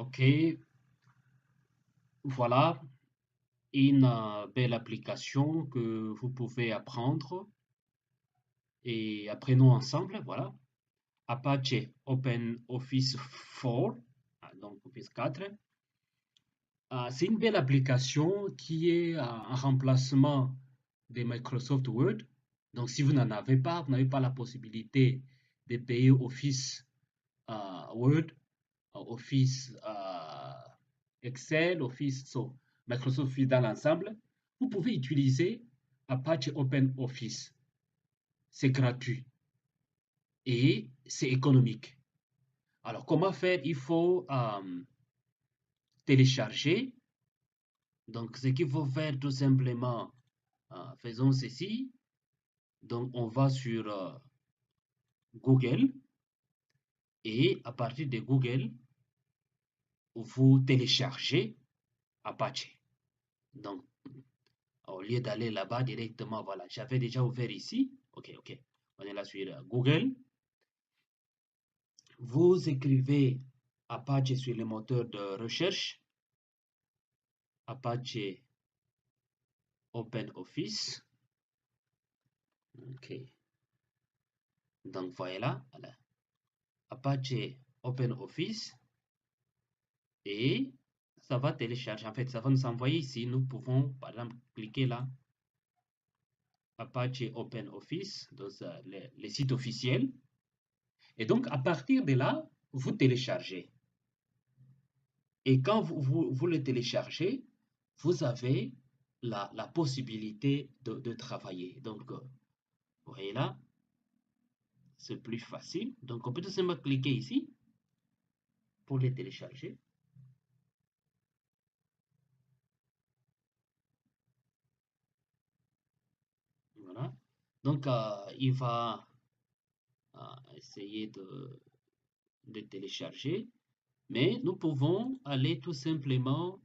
Ok, voilà une belle application que vous pouvez apprendre et apprenons ensemble. Voilà, Apache OpenOffice 4, donc Office 4. C'est une belle application qui est un remplacement de Microsoft Word. Donc, si vous n'en avez pas, vous n'avez pas la possibilité de payer Office Word, Office Excel, Office, Microsoft Office dans l'ensemble, vous pouvez utiliser Apache OpenOffice. C'est gratuit et c'est économique. Alors, comment faire? Il faut télécharger. Donc, ce qu'il faut faire tout simplement, faisons ceci. Donc, on va sur Google et à partir de Google, vous téléchargez Apache. Donc, au lieu d'aller là-bas directement, voilà, j'avais déjà ouvert ici. Ok, ok. On est là sur Google. Vous écrivez Apache sur le moteur de recherche. Apache OpenOffice. Ok. Donc, voilà. Apache OpenOffice. Et ça va télécharger. En fait, ça va nous envoyer ici. Nous pouvons, par exemple, cliquer là. Apache OpenOffice, donc les sites officiels. Et donc, à partir de là, vous téléchargez. Et quand vous le téléchargez, vous avez la possibilité de travailler. Donc, vous voyez là, c'est plus facile. Donc, on peut tout simplement cliquer ici pour les télécharger. Voilà. Donc, il va essayer de télécharger. Mais nous pouvons aller tout simplement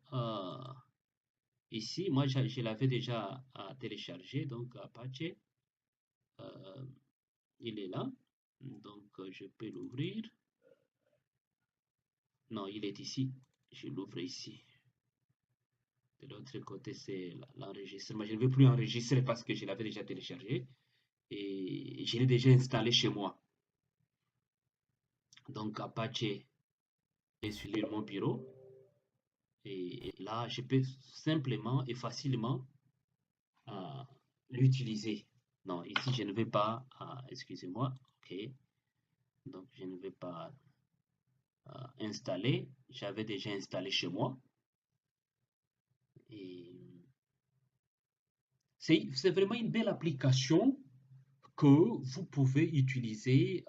ici. Moi, je l'avais déjà téléchargé, donc Apache. euh, il est là. Donc, je peux l'ouvrir. Non, il est ici. Je l'ouvre ici. De l'autre côté, c'est l'enregistrement. Je ne veux plus enregistrer parce que je l'avais déjà téléchargé et je l'ai déjà installé chez moi. Donc, Apache est sur mon bureau. Et là, je peux simplement et facilement l'utiliser. Non, ici, je ne vais pas, excusez-moi, ok. Donc, je ne vais pas installer. J'avais déjà installé chez moi. Et c'est vraiment une belle application que vous pouvez utiliser.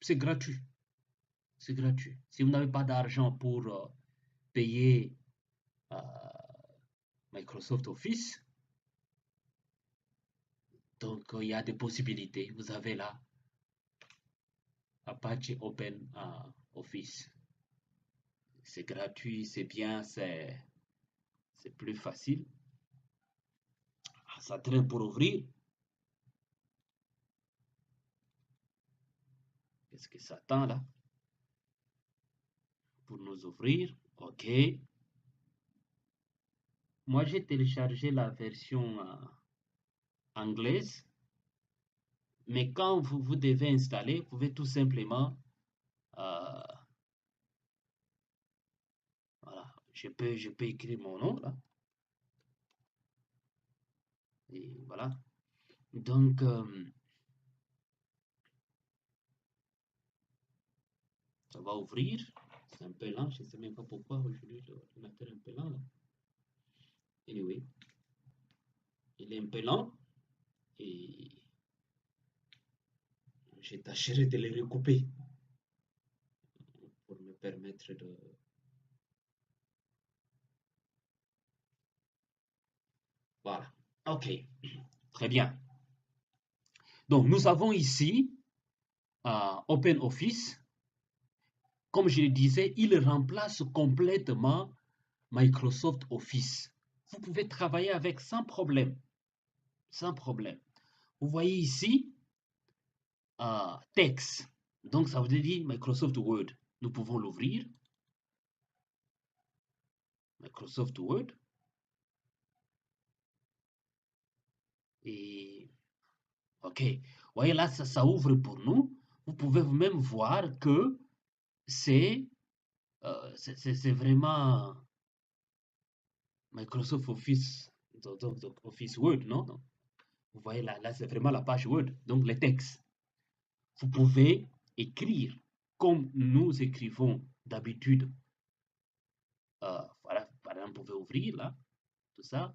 C'est gratuit. C'est gratuit. Si vous n'avez pas d'argent pour payer euh, Microsoft Office, donc il y a des possibilités. Vous avez là Apache Open Office. C'est gratuit, c'est bien, c'est plus facile. Ça traîne pour ouvrir. Qu'est-ce que ça attend là? Pour nous ouvrir. OK. Moi, j'ai téléchargé la version anglaise. Mais quand vous devez installer, vous pouvez tout simplement, euh, voilà, je peux écrire mon nom là. Et voilà. Donc, ça va ouvrir. C'est un peu lent. Je ne sais même pas pourquoi aujourd'hui l'ordinateur est un peu lent là. Anyway, il est un peu lent et je tâcherai de le recouper pour me permettre de. Voilà. OK. Très bien. Donc, nous avons ici OpenOffice. Comme je le disais, il remplace complètement Microsoft Office. Vous pouvez travailler avec sans problème. Sans problème. Vous voyez ici, texte. Donc, ça veut dire Microsoft Word. Nous pouvons l'ouvrir. Microsoft Word. Et OK. Vous voyez là, ça ouvre pour nous. Vous pouvez vous-même voir que c'est vraiment Microsoft Office, donc Office Word, non? Donc, vous voyez là, c'est vraiment la page Word. Donc les textes. Vous pouvez écrire comme nous écrivons d'habitude. Voilà, par exemple, vous pouvez ouvrir là, tout ça.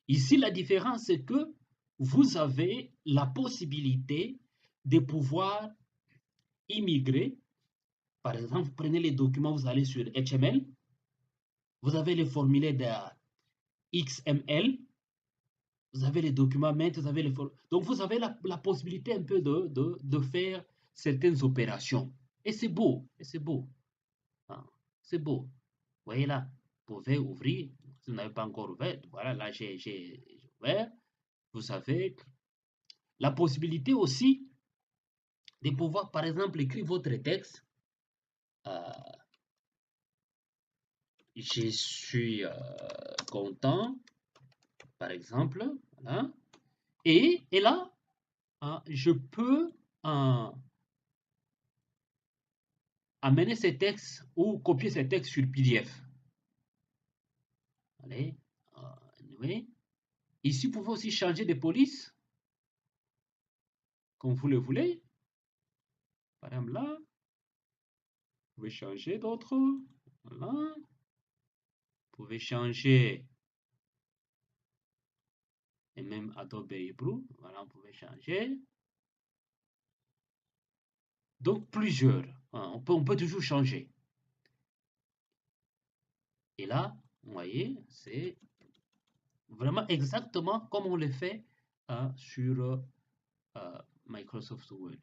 Ici, la différence, c'est que vous avez la possibilité de pouvoir immigrer. Par exemple, vous prenez les documents, vous allez sur HTML, vous avez les formulaires de XML, vous avez les documents maîtres, vous avez les donc vous avez la possibilité un peu de faire certaines opérations. Et c'est beau, et c'est beau. Hein, c'est beau. Vous voyez là, vous pouvez ouvrir. Si vous n'avez pas encore ouvert, voilà, là j'ai ouvert. Vous avez la possibilité aussi de pouvoir, par exemple, écrire votre texte. Je suis content, par exemple. Voilà. Et là, je peux amener ces textes ou copier ces textes sur PDF. Allez, anyway. Ici, vous pouvez aussi changer de police, comme vous le voulez. Par exemple, là, vous pouvez changer d'autres. Voilà. Vous pouvez changer, et même Adobe Hebrew. Voilà, vous pouvez changer. Donc, plusieurs. On peut toujours changer. Et là, vous voyez, c'est vraiment exactement comme on le fait sur Microsoft Word.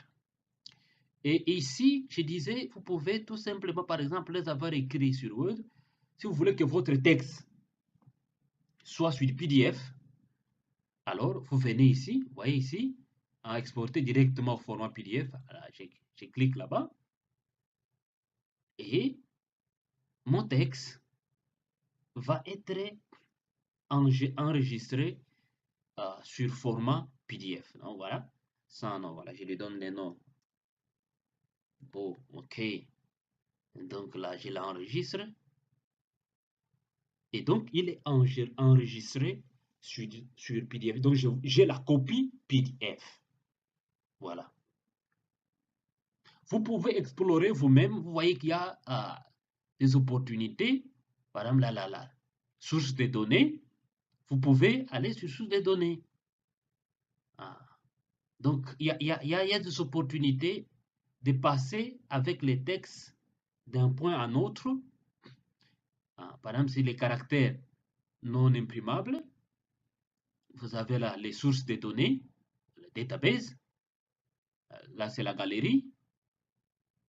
Et ici, je disais, vous pouvez tout simplement, par exemple, les avoir écrits sur Word. Si vous voulez que votre texte soit sur PDF, alors vous venez ici, vous voyez ici, à exporter directement au format PDF. Je clique là-bas et mon texte va être enregistré sur format PDF. Donc voilà, sans nom, voilà, je lui donne les noms. Bon, ok. Donc là, je l'enregistre. Et donc, il est enregistré sur PDF. Donc, j'ai la copie PDF. Voilà. Vous pouvez explorer vous-même. Vous voyez qu'il y a des opportunités. Par exemple, la source de données. Vous pouvez aller sur source de données. Ah. Donc, il y a des opportunités de passer avec les textes d'un point à un autre. Par exemple, si les caractères non imprimables, vous avez là les sources de données, le database. Là, c'est la galerie.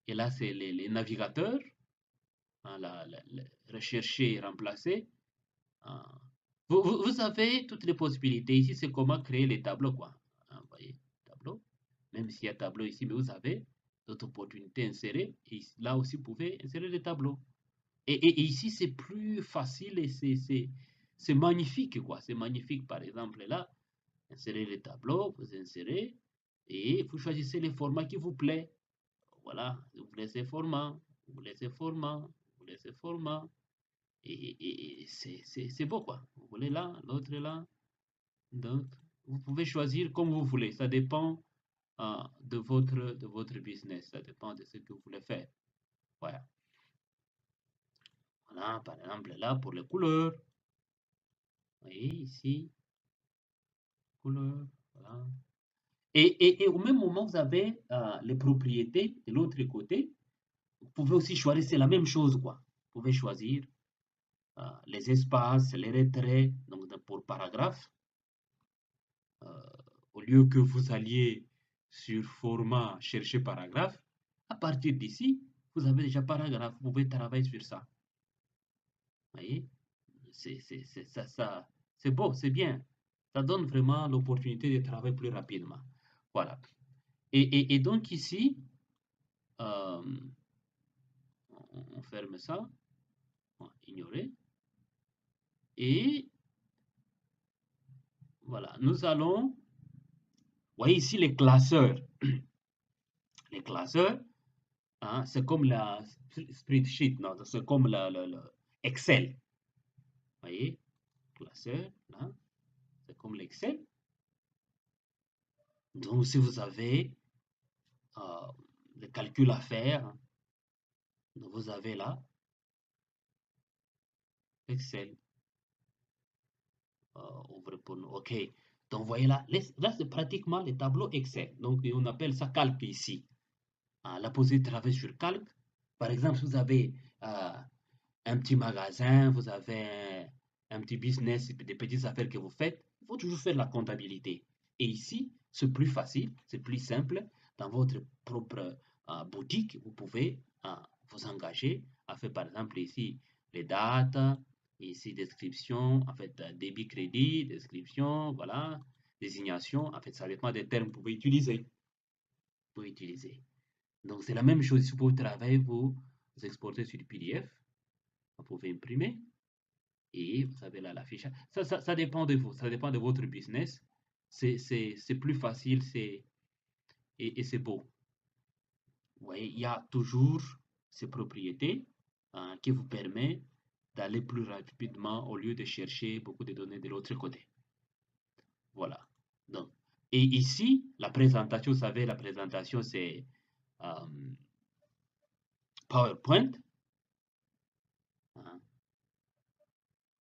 Et là, c'est les navigateurs. Rechercher et remplacer. Vous avez toutes les possibilités. Ici, c'est comment créer les tableaux, quoi. Vous voyez, tableau. Même s'il y a tableau ici, mais vous avez d'autres opportunités insérées. Et là aussi, vous pouvez insérer les tableaux. Et ici, c'est plus facile et c'est magnifique, quoi. C'est magnifique, par exemple, là, insérer les tableaux, vous insérez et vous choisissez les formats qui vous plaît. Voilà, vous laissez format, vous laissez format, vous laissez format. Et c'est beau, quoi. Vous voulez là, l'autre est là. Donc, vous pouvez choisir comme vous voulez. Ça dépend de votre business. Ça dépend de ce que vous voulez faire. Voilà. Voilà, par exemple, là, pour les couleurs. Vous voyez, ici, couleurs. Voilà. Et au même moment, vous avez les propriétés de l'autre côté. Vous pouvez aussi choisir, c'est la même chose, quoi. Vous pouvez choisir les espaces, les retraits, donc pour paragraphe. Au lieu que vous alliez sur format chercher paragraphe, à partir d'ici, vous avez déjà paragraphe. Vous pouvez travailler sur ça. Vous voyez, c'est beau, c'est bien. Ça donne vraiment l'opportunité de travailler plus rapidement. Voilà. Et donc ici, on ferme ça. Bon, ignorer. Et voilà, nous allons, voyez ici les classeurs. Les classeurs, hein, c'est comme la spreadsheet, non, c'est comme le Excel. Voyez, classeur, là, c'est comme l'Excel. Donc, si vous avez des calculs à faire, vous avez là Excel. Ouvrez pour nous. OK. Donc, voyez là, là c'est pratiquement les tableaux Excel. Donc, on appelle ça calque ici. La possibilité de travailler sur calque. Par exemple, si vous avez un petit magasin, vous avez un petit business, des petites affaires que vous faites, il faut toujours faire la comptabilité. Et ici, c'est plus facile, c'est plus simple. Dans votre propre boutique, vous pouvez vous engager à faire, par exemple, ici, les dates, ici, description, en fait, débit, crédit, description, voilà, désignation. En fait, ça dépend des termes que vous pouvez utiliser. Vous pouvez utiliser. Donc, c'est la même chose. Si vous travaillez, vous exportez sur PDF, vous pouvez imprimer et vous avez là l'affichage. Ça dépend de vous, ça dépend de votre business. C'est plus facile et c'est beau. Vous voyez, il y a toujours ces propriétés qui vous permettent d'aller plus rapidement au lieu de chercher beaucoup de données de l'autre côté. Voilà. Donc, et ici, la présentation, vous savez, la présentation, c'est PowerPoint. Hein,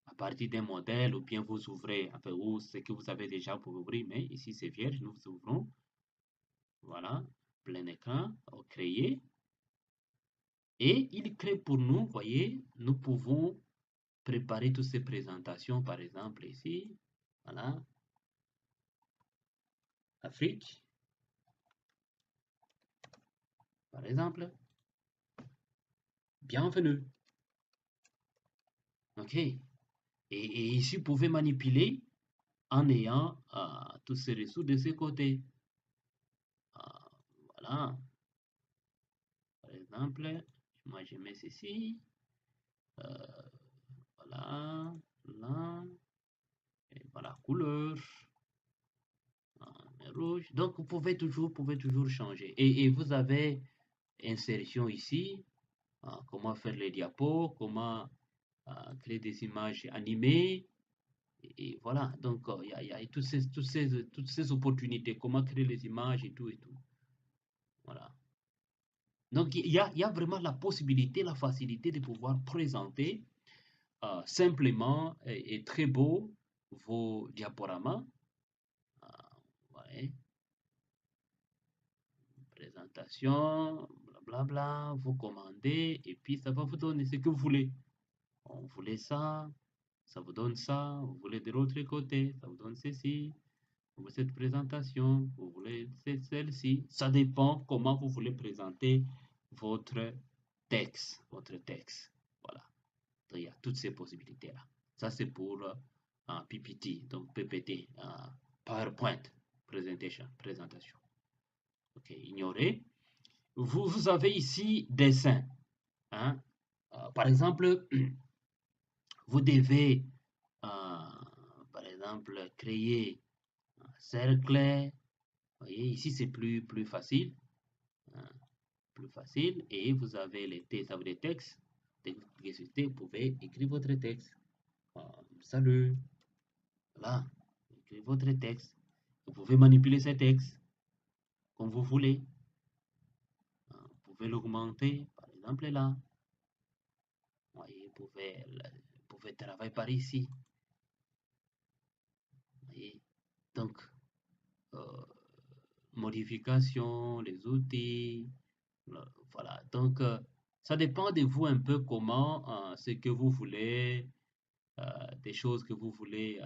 à partir d'un modèle, ou bien vous ouvrez, enfin, ou ce que vous avez déjà pour ouvrir, mais ici c'est vierge, nous ouvrons. Voilà, plein écran, créer. Et il crée pour nous, voyez, nous pouvons préparer toutes ces présentations, par exemple ici, voilà, Afrique, par exemple, bienvenue. OK. Et ici, vous pouvez manipuler en ayant tous ces ressources de ce côté. Voilà, par exemple, moi je mets ceci, voilà, là, et voilà, couleur. Rouge. Donc, vous pouvez toujours changer. Et vous avez insertion ici, comment faire les diapos, comment créer des images animées. Et voilà, donc il y a toutes ces opportunités, comment créer les images et tout et tout. Voilà. Donc, il y a vraiment la possibilité, la facilité de pouvoir présenter simplement et très beau vos diaporamas. Ouais. Présentation, blablabla, vous commandez et puis ça va vous donner ce que vous voulez. On voulait ça vous donne ça. Vous voulez de l'autre côté, ça vous donne ceci. Vous voulez cette présentation, vous voulez celle-ci. Ça dépend comment vous voulez présenter votre texte, Voilà. Donc, il y a toutes ces possibilités-là. Ça, c'est pour un PPT, donc PPT, PowerPoint, présentation. OK, ignorer. Vous avez ici dessin. Hein. Par exemple, vous devez, par exemple, créer un cercle. Vous voyez, ici, c'est plus facile. Hein, plus facile. Et vous avez les textes, ça veut dire textes. Dès que vous cliquez sur texte, vous pouvez écrire votre texte. Salut. Voilà. Écrivez votre texte. Vous pouvez manipuler ce texte comme vous voulez. Vous pouvez l'augmenter, par exemple là. Voyez, vous pouvez travailler par ici. Voyez. Donc, euh, modification, les outils, voilà. Donc, ça dépend de vous un peu comment, ce que vous voulez, des choses que vous voulez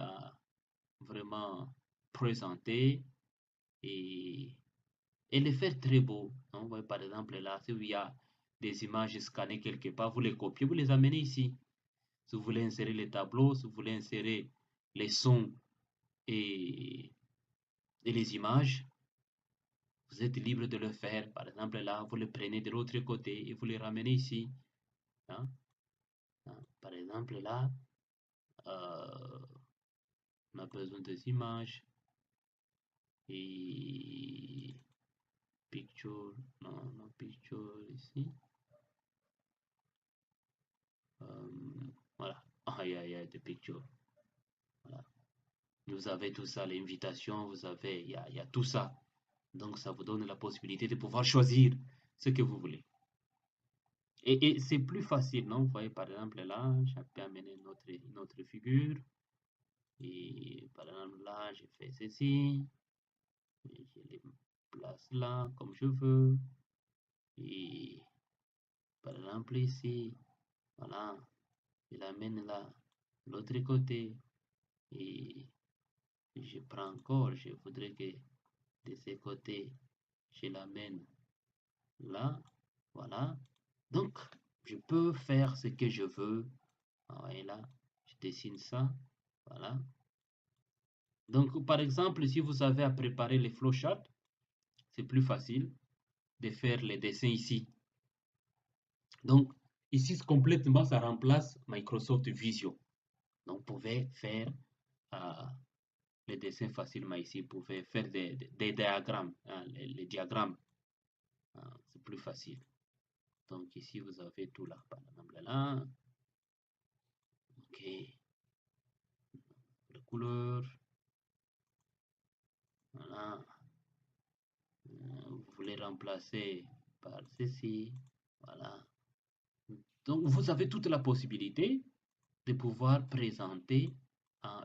vraiment présenter et, et les faire très beau. Hein. Vous voyez, par exemple, là, si il y a des images scannées quelque part, vous les copiez, vous les amenez ici. Si vous voulez insérer les tableaux, si vous voulez insérer les sons et, et les images, vous êtes libre de le faire. Par exemple, là, vous le prenez de l'autre côté et vous le ramenez ici. Hein. Hein. Par exemple, là, on a besoin des images et picture, non, picture ici. Voilà, il y a des pictures. Voilà. Vous avez tout ça, l'invitation, vous avez, il y a tout ça. Donc, ça vous donne la possibilité de pouvoir choisir ce que vous voulez. Et c'est plus facile, non? Vous voyez, par exemple, là, j'ai pu amener une autre figure. Et par exemple, là, je fais ceci. Et je les place là, comme je veux. Et par exemple, ici, voilà, je l'amène là, de l'autre côté. Et je prends encore, je voudrais que de ce côté, je l'amène là, voilà. Donc, je peux faire ce que je veux. Vous voyez là, je dessine ça, voilà. Donc, par exemple, si vous avez à préparer les flowcharts, c'est plus facile de faire les dessins ici. Donc, ici, complètement, ça remplace Microsoft Visio. Donc, vous pouvez faire euh, les dessins facilement ici. Vous pouvez faire des diagrammes, hein, les diagrammes. C'est plus facile. Donc, ici, vous avez tout là. Par exemple, là. OK. Les couleurs. Voilà. Vous voulez remplacer par ceci. Voilà. Donc, vous avez toute la possibilité de pouvoir présenter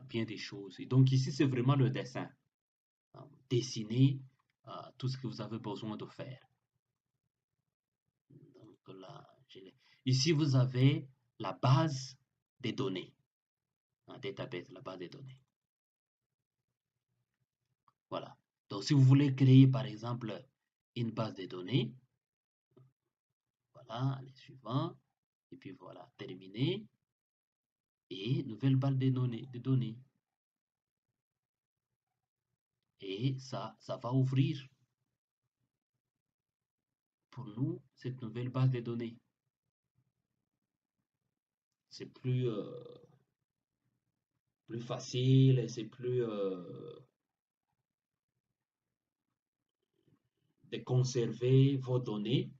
bien des choses. Et donc, ici, c'est vraiment le dessin. Dessiner tout ce que vous avez besoin de faire. Donc, là, ici, vous avez la base des données. Un database, la base des données. Voilà. Donc, si vous voulez créer, par exemple, une base de données, voilà, les suivants. Et puis voilà, terminé. Et nouvelle base de données. Et ça va ouvrir pour nous cette nouvelle base de données. C'est plus facile et c'est plus de conserver vos données.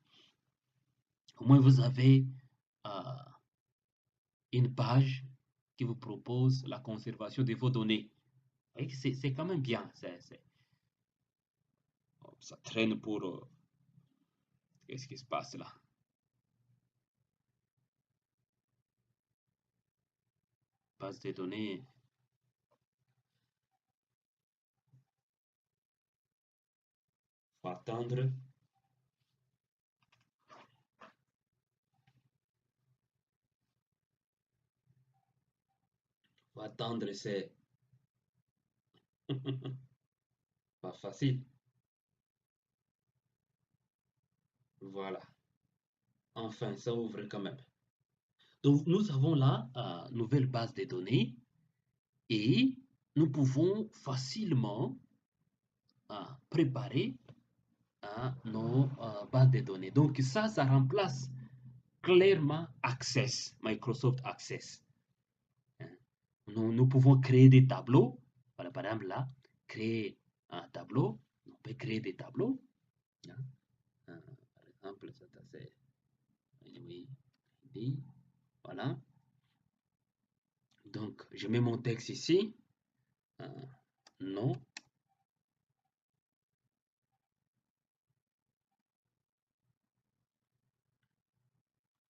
Au moins, vous avez une page qui vous propose la conservation de vos données. C'est quand même bien. Ça traîne pour... qu'est-ce qui se passe là? Base de données. Faut attendre. Faut attendre, c'est pas facile. Voilà. Enfin, ça ouvre quand même. Donc, nous avons là nouvelle base de données et nous pouvons facilement préparer nos bases de données. Donc, ça remplace clairement Access, Microsoft Access. Hein. Nous pouvons créer des tableaux. Voilà, par exemple, là, créer un tableau. On peut créer des tableaux. Hein. Par exemple, ça c'est... Oui, voilà. Donc, je mets mon texte ici. Non.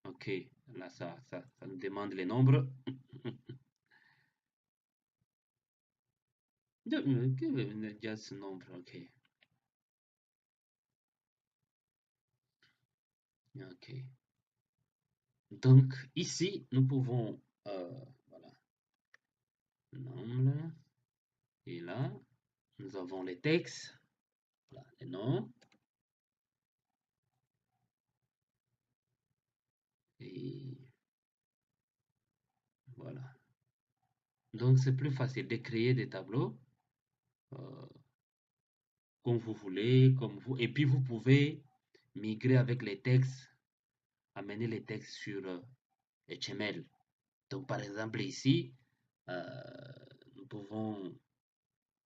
OK. Là, ça nous demande les nombres. Just nombre. OK. OK. Donc, ici, nous pouvons, voilà, nombre. Et là, nous avons les textes. Voilà, les noms. Et voilà. Donc, c'est plus facile de créer des tableaux comme vous voulez, comme vous. Et puis, vous pouvez migrer avec les textes, amener les textes sur HTML. Donc, par exemple, ici, nous pouvons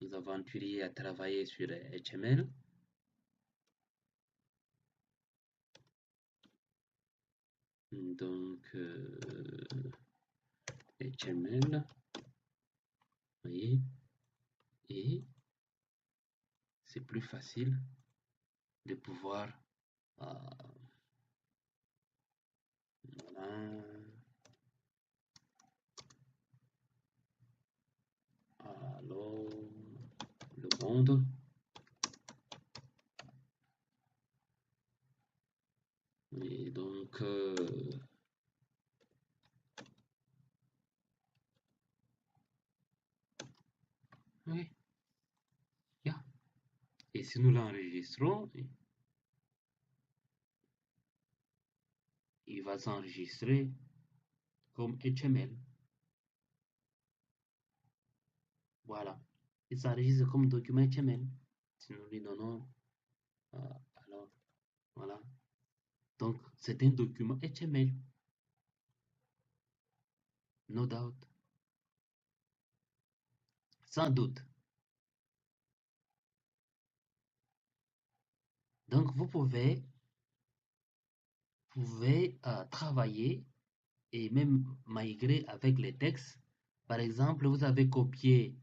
nous aventurer à travailler sur HTML. Donc, HTML, voyez, et c'est plus facile de pouvoir voilà, alors le monde. Et donc, oui, yeah. Et si nous l'enregistrons, il va s'enregistrer comme HTML. Voilà. Il s'enregistre comme document HTML. Si nous lui donnons, alors, voilà. Donc, c'est un document HTML. No doubt. Sans doute. Donc, vous pouvez travailler et même migrer avec les textes. Par exemple, vous avez copié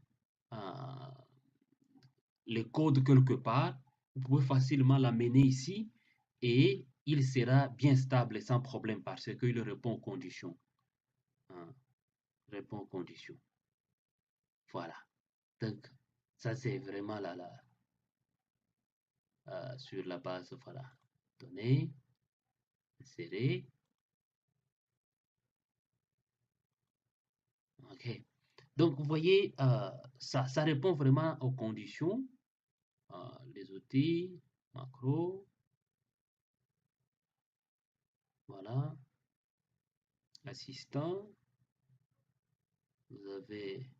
les codes quelque part, vous pouvez facilement l'amener ici et il sera bien stable sans problème parce qu'il répond aux conditions. Hein, répond aux conditions. Voilà. Donc, ça c'est vraiment sur la base, voilà. Données, insérer. OK. Donc, vous voyez, ça répond vraiment aux conditions. Les outils, macro, voilà. Assistant. Vous avez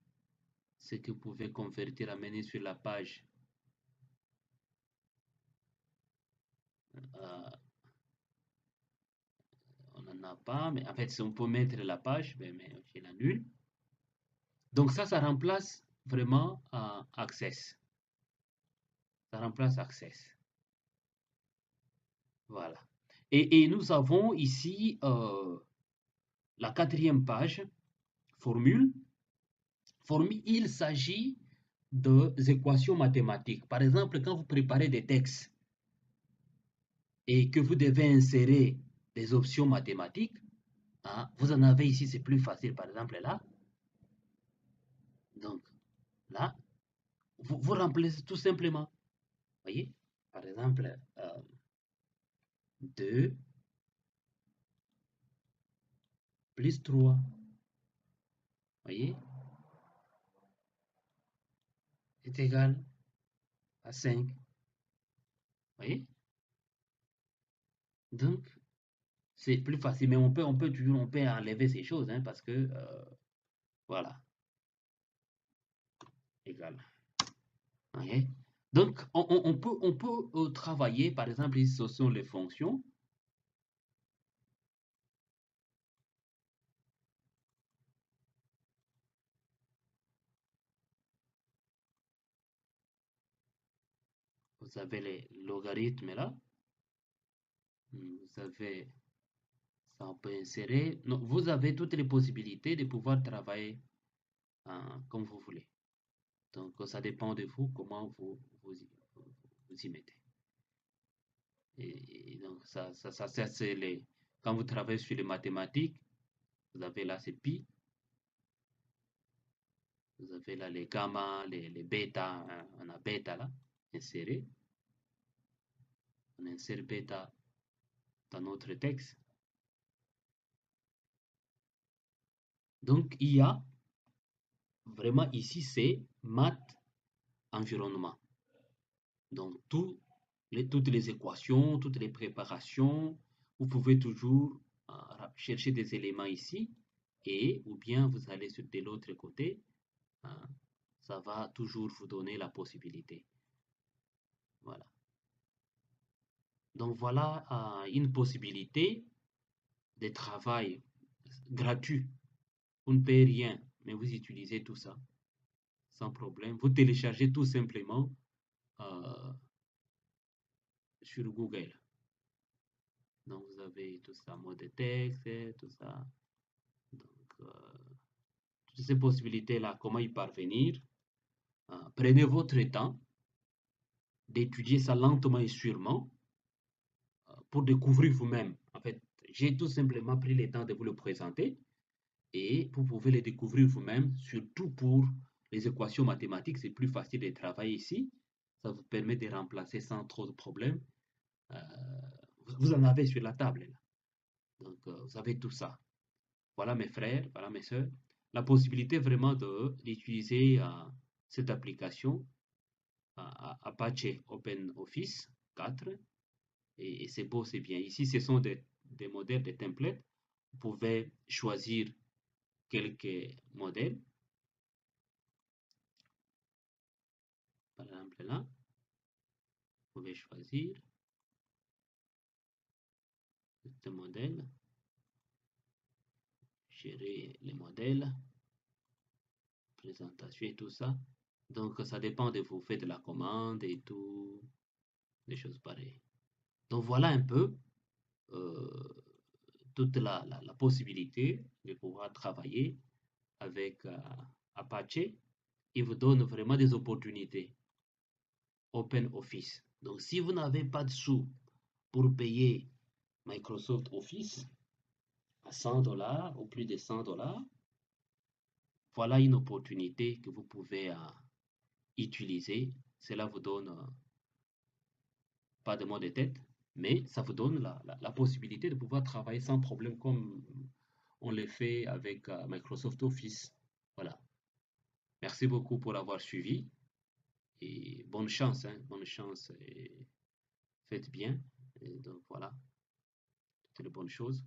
ce que vous pouvez convertir, amener sur la page. On n'en a pas, mais en fait, si on peut mettre la page, mais je l'annule. Donc ça remplace vraiment Access. Ça remplace Access. Voilà. Et nous avons ici la quatrième page, formule. Formule, il s'agit des équations mathématiques. Par exemple, quand vous préparez des textes et que vous devez insérer des options mathématiques, hein, vous en avez ici, c'est plus facile. Par exemple, là. Donc, là, vous remplacez tout simplement. Voyez, par exemple, 2 plus 3. Voyez, est égal à 5. Voyez, donc c'est plus facile, mais on peut toujours enlever ces choses, hein, parce que voilà, égal. Voyez, donc on peut travailler, par exemple, ici ce sont les fonctions. Vous avez les logarithmes là. Vous avez ça, on peut insérer. Non, vous avez toutes les possibilités de pouvoir travailler comme vous voulez. Donc, ça dépend de vous, comment vous y mettez. Et donc, ça c'est les. Quand vous travaillez sur les mathématiques, vous avez là, c'est pi. Vous avez là les gamma, les bêta. Hein, on a bêta là, inséré. On insère bêta dans notre texte. Donc, il y a vraiment ici, c'est maths environnement. Donc, toutes les équations, toutes les préparations, vous pouvez toujours chercher des éléments ici et ou bien vous allez de l'autre côté, hein, ça va toujours vous donner la possibilité. Voilà. Donc, voilà une possibilité de travail gratuit Vous ne payez rien, mais vous utilisez tout ça sans problème. Vous téléchargez tout simplement euh, sur Google. Donc, vous avez tout ça, mot de texte, tout ça. Donc, toutes ces possibilités-là, comment y parvenir? Prenez votre temps d'étudier ça lentement et sûrement pour découvrir vous-même. En fait, j'ai tout simplement pris le temps de vous le présenter et vous pouvez le découvrir vous-même, surtout pour les équations mathématiques, c'est plus facile de travailler ici. Ça vous permet de remplacer sans trop de problèmes. Euh, vous en avez sur la table là. Donc, vous avez tout ça. Voilà mes frères, voilà mes sœurs. La possibilité vraiment d'utiliser cette application Apache OpenOffice 4. Et c'est beau, c'est bien. Ici, ce sont des modèles, des templates. Vous pouvez choisir quelques modèles. Par exemple, là, vous pouvez choisir ce modèle, gérer les modèles, présentation et tout ça. Donc, ça dépend de vous faites la commande et tout, des choses pareilles. Donc, voilà un peu euh, toute la possibilité de pouvoir travailler avec Apache. Il vous donne vraiment des opportunités. Open Office. Donc, si vous n'avez pas de sous pour payer Microsoft Office à 100 dollars ou plus de 100 dollars, voilà une opportunité que vous pouvez utiliser. Cela vous donne pas de maux de tête, mais ça vous donne la possibilité de pouvoir travailler sans problème comme on le fait avec Microsoft Office. Voilà. Merci beaucoup pour avoir suivi et bonne chance, hein, bonne chance et faites bien. Et donc voilà, toutes les bonnes choses.